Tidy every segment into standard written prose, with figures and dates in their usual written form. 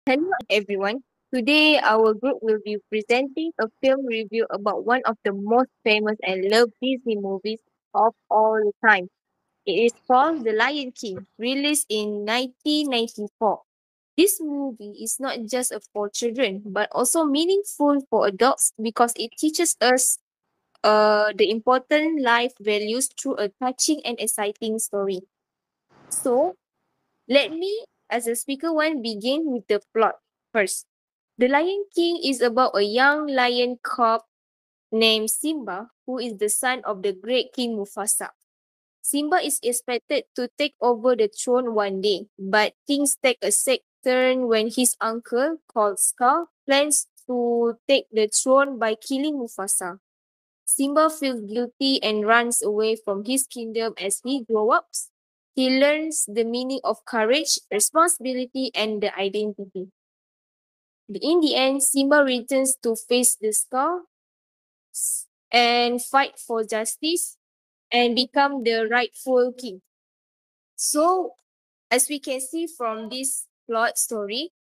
Hello everyone. Today our group will be presenting a film review about one of the most famous and loved Disney movies of all time. It is called The Lion King, released in 1994. This movie is not just for children but also meaningful for adults because it teaches us the important life values through a touching and exciting story. So, let me, as a speaker one, begin with the plot first. The Lion King is about a young lion cub named Simba, who is the son of the great King Mufasa. Simba is expected to take over the throne one day, but things take a sad turn when his uncle, called Scar, plans to take the throne by killing Mufasa. Simba feels guilty and runs away from his kingdom as he grows up. He learns the meaning of courage, responsibility, and the identity. In the end, Simba returns to face the Scar and fight for justice and become the rightful king. So, as we can see from this plot story,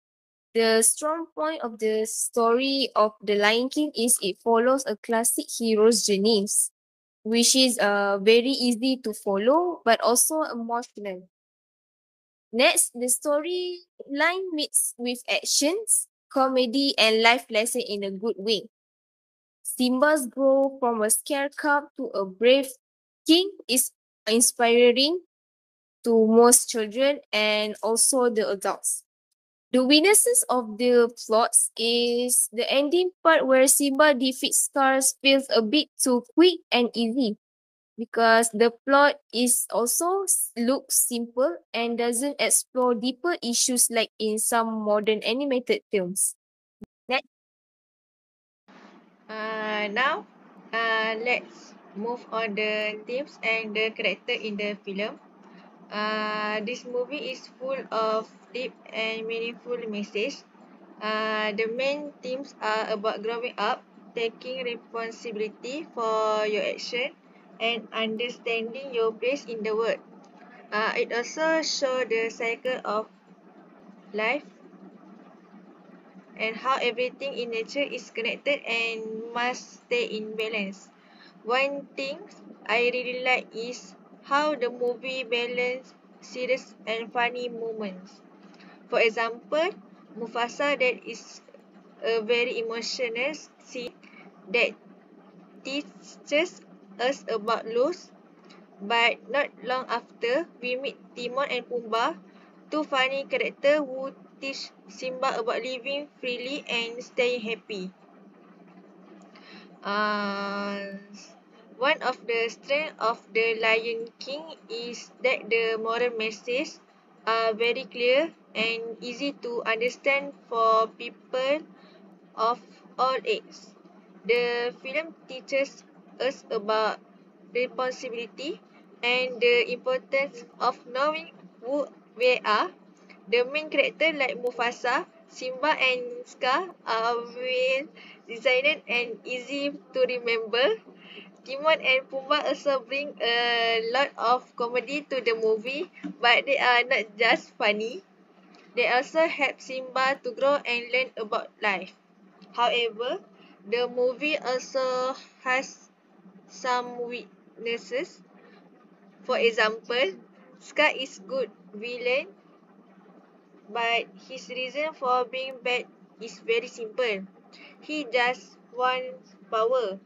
the strong point of the story of The Lion King is it follows a classic hero's journeys, which is very easy to follow but also emotional. Next, the storyline meets with actions, comedy, and life lesson in a good way. Simba's growth from a scared cub to a brave king is inspiring to most children and also the adults. The weaknesses of the plots is the ending part where Simba defeats Scars feels a bit too quick and easy because the plot is also looks simple and doesn't explore deeper issues like in some modern animated films. Next. Now, let's move on the themes and the character in the film. This movie is full of deep and meaningful messages. The main themes are about growing up, taking responsibility for your action, and understanding your place in the world. It also shows the cycle of life and how everything in nature is connected and must stay in balance. One thing I really like is how the movie balances serious and funny moments. For example, Mufasa that is a very emotional scene that teaches us about loss, but not long after we meet Timon and Pumbaa, two funny characters who teach Simba about living freely and staying happy. Uh, One of the strengths of The Lion King is that the moral messages are very clear and easy to understand for people of all ages. The film teaches us about responsibility and the importance of knowing who we are. The main character like Mufasa, Simba and Scar are well designed and easy to remember. Timon and Pumbaa also bring a lot of comedy to the movie, but they are not just funny. They also help Simba to grow and learn about life. However, the movie also has some weaknesses. For example, Scar is good villain, but his reason for being bad is very simple. He just wants power.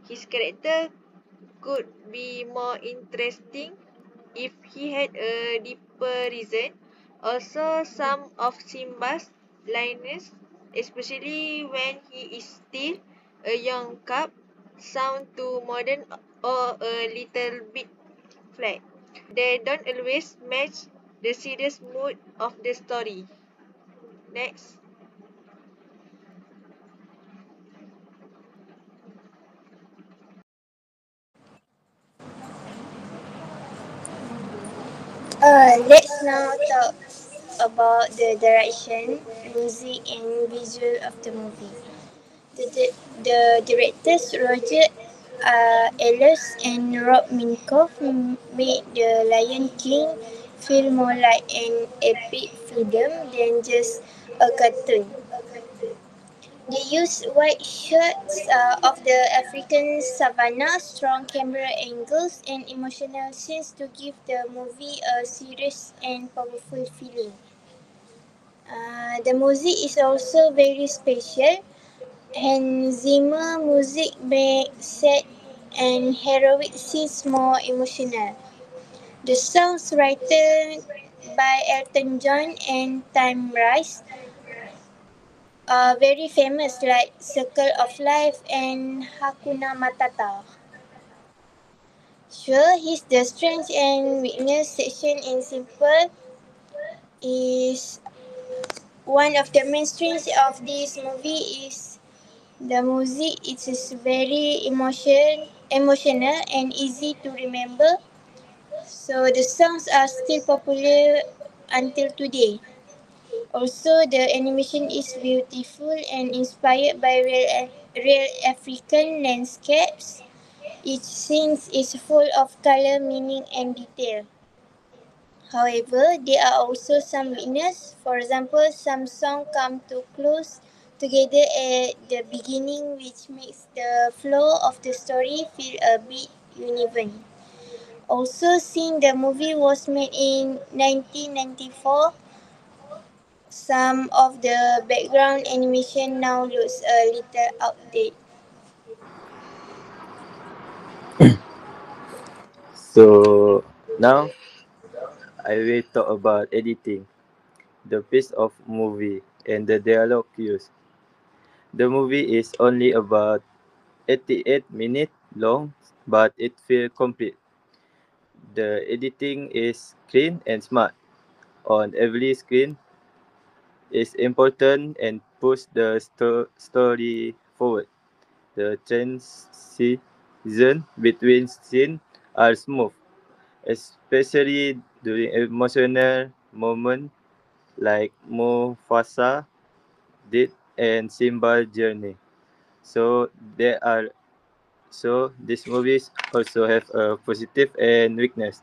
His character could be more interesting if he had a deeper reason. Also, some of Simba's lines, especially when he is still a young cub, sound too modern or a little bit flat. They don't always match the serious mood of the story. Next. Let's now talk about the direction, music, and visual of the movie. The directors Roger Ellis and Rob Minkoff made The Lion King feel more like an epic film than just a cartoon. They use wide shots of the African savannah, strong camera angles, and emotional scenes to give the movie a serious and powerful feeling. The music is also very special. Hans Zimmer music makes sad and heroic scenes more emotional. The songs written by Elton John and Tim Rice are very famous, like Circle of Life and Hakuna Matata. Sure, his The Strength and Weakness section in Simple is one of the main strengths of this movie is the music. It is very emotional and easy to remember. So the songs are still popular until today. Also, the animation is beautiful and inspired by real African landscapes. Each scene is full of color, meaning, and detail. However, there are also some weaknesses. For example, some songs come too close together at the beginning, which makes the flow of the story feel a bit uneven. Also, since the movie was made in 1994, some of the background animation now looks a little outdated. So now I will talk about editing, the piece of movie, and the dialogue used. The movie is only about 88 minutes long, but it feels complete. The editing is clean and smart. On every screen is important and push the story forward. The transition between scenes are smooth, especially during emotional moments like Mufasa did and Simba journey. So there are these movies also have a positive and weakness.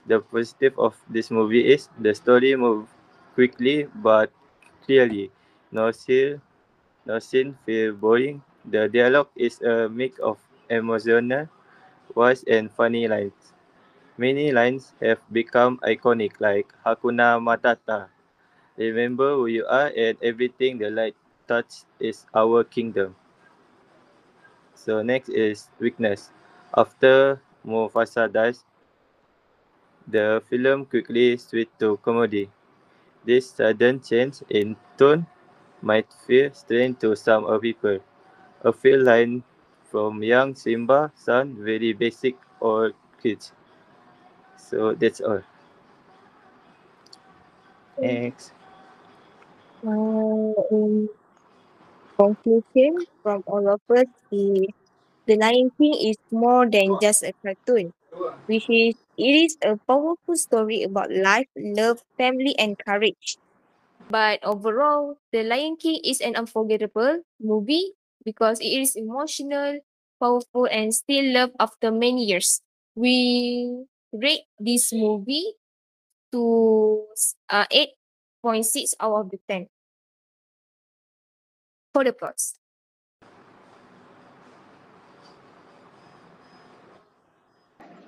The positive of this movie is the story moves quickly but clearly. No scene, no scene feel boring. The dialogue is a mix of emotional voice and funny lines. Many lines have become iconic like Hakuna Matata. Remember who you are and everything the light touch is our kingdom. So next is weakness. After Mufasa dies, the film quickly switched to comedy. This sudden change in tone might feel strange to some people. A few lines from young Simba sound very basic or kids. So that's all. Next. In conclusion, from all of us, is The Lion King is more than just a cartoon, which is it is a powerful story about life, love, family, and courage. But overall, The Lion King is an unforgettable movie because it is emotional, powerful, and still loved after many years. We rate this movie to 8.6 out of the 10 for the plots.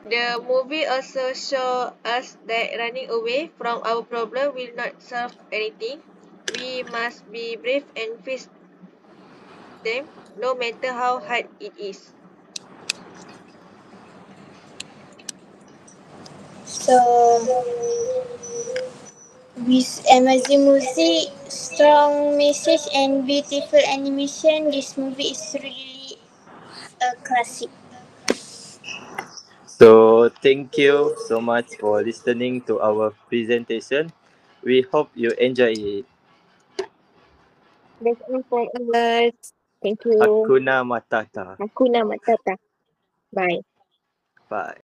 The movie also shows us that running away from our problem will not solve anything. We must be brave and face them, no matter how hard it is. So, with amazing music, strong message, and beautiful animation, this movie is really a classic. So thank you so much for listening to our presentation. We hope you enjoy it. That's all from us. Thank you. Hakuna Matata. Hakuna Matata. Bye. Bye.